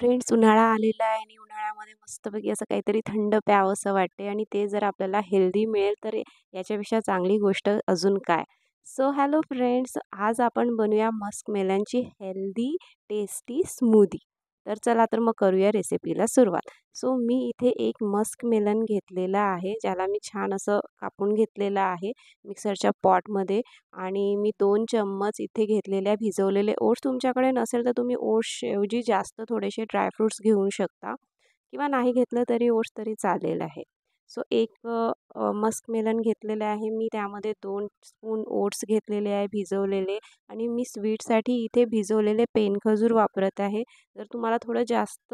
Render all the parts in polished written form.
Friends, उन्हाळा आलेला आहे आणि उन्हाळ्यामध्ये मस्तपैकी असं काहीतरी थंड प्यावंसं वाटते आणि ते जर आपल्याला हेल्दी मिळेल तर याच्यापेक्षा चांगली गोष्ट अजून काय. सो हॅलो फ्रेंड्स, आज आपण बनवूया मस्क मेलनची हेल्दी टेस्टी स्मूदी. तर चला तर मग करूया रेसिपीला सुरुवात. सो मी इथे एक मस्क मेलन घेतलेला आहे, ज्याला मी छान असं कापून घेतलेलं आहे मिक्सरच्या पॉटमध्ये. आणि मी 2 चम्मच इथे घेतलेल्या भिजवलेले ओट्स. तुमच्याकडे नसेल तर तुम्ही ओट्सऐवजी जास्त थोडेसे ड्रायफ्रुट्स घेऊ शकता किंवा नाही घेतलं तरी ओट्स तरी चालेल आहे. सो एक मस्क मेलन घेतलेलं आहे मी, त्यामध्ये 2 स्पून ओट्स घेतलेले आहे भिजवलेले. आणि मी स्वीटसाठी इथे भिजवलेले पेनखजूर वापरत आहे. जर तुम्हाला थोडं जास्त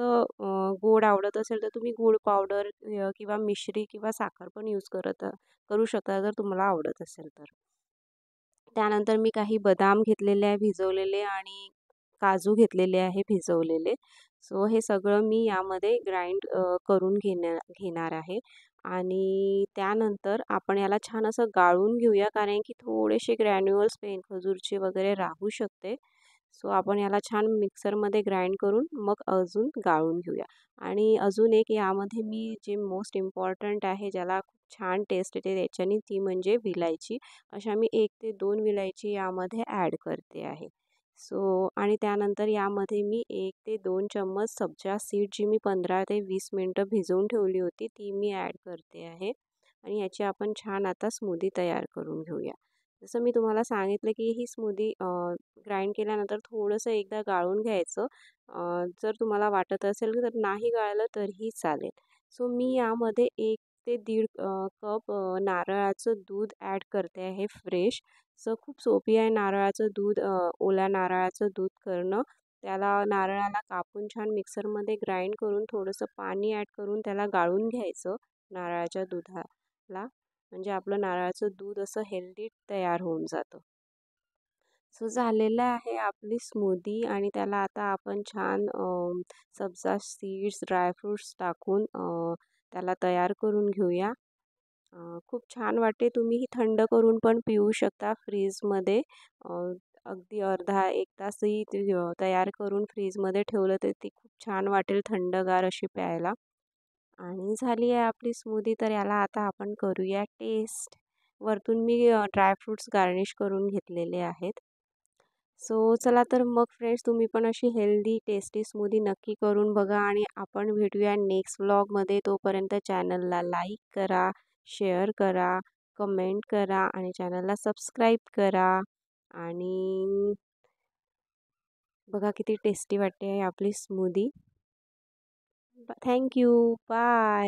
गोड आवडत असेल तर तुम्ही गूळ पावडर किंवा मिश्री किंवा साखर पण करू शकता जर तुम्हाला आवडत असेल तर. त्यानंतर मी काही बदाम घेतलेले आहे भिजवलेले आणि काजू घेतलेले आहे भिजवलेले. सो हे सगळं मी यामध्ये ग्राइंड करून घेणार आहे. आणि त्यानंतर आपण याला छान असं गाळून घेऊया, कारण की थोडेसे ग्रॅन्युअल्स पेनखजूरचे वगैरे राहू शकते. सो आपण याला छान मिक्सरमध्ये ग्राइंड करून मग अजून गाळून घेऊया. आणि अजून एक यामध्ये मी जे मोस्ट इम्पॉर्टंट आहे, ज्याला खूप छान टेस्ट येते त्याच्याने, ती म्हणजे विलायची. अशा मी 1 ते 2 विलायची यामध्ये ॲड करते आहे. सो आणि त्यानंतर यामध्ये मी 1 ते 2 चम्मच सब्जा सीड, जी मी 15 ते 20 मिनटं भिजवून ठेवली होती, ती मी ॲड करते आहे. आणि याची आपण छान आता स्मूदी तयार करून घेऊया. जसं मी तुम्हाला सांगितलं की ही स्मूदी ग्राइंड केल्यानंतर थोडंसं एकदा गाळून घ्यायचं. जर तुम्हाला वाटत असेल तर नाही गाळलं तरीही चालेल. सो मी यामध्ये 1 ते दीड कप नारळाचं दूध ॲड करते आहे फ्रेश. सो खूप सोपी आहे नारळाचं दूध, ओल्या नारळाचं दूध करणं. त्याला नारळाला कापून छान मिक्सरमध्ये ग्राइंड करून थोडंसं पाणी ॲड करून त्याला गाळून घ्यायचं नारळाच्या दुधाला. म्हणजे आपलं नारळाचं दूध असं हेल्दी तयार होऊन जातं. सो झालेलं आहे आपली स्मूदी आणि त्याला आता आपण छान सब्जा सीड्स, ड्रायफ्रुट्स टाकून त्याला तयार करून घेऊया. खूप छान वाटते. तुम्ही ही थंड करून पण पिऊ शकता फ्रीजमध्ये. अ, अगदी अर्धा 1 तासही ते तयार करून फ्रीजमध्ये ठेवलं तर ती खूप छान वाटेल थंडगार अशी प्यायला. आणि झाली आहे आपली स्मूदी. तर याला आता आपण करूया टेस्ट. वरतून मी ड्रायफ्रुट्स गार्निश करून घेतलेले आहेत. सो चला तर मग फ्रेंड्स, तुम्ही पण अशी हेल्दी टेस्टी स्मूदी नक्की करून बघा आणि आपण भेटूया नेक्स्ट व्लॉगमध्ये. तोपर्यंत चॅनलला लाईक करा, शेअर करा, कमेंट करा आणि चॅनलला सबस्क्राईब करा. आणि बघा किती टेस्टी वाटते आहे आपली स्मूदी. Thank you. बाय.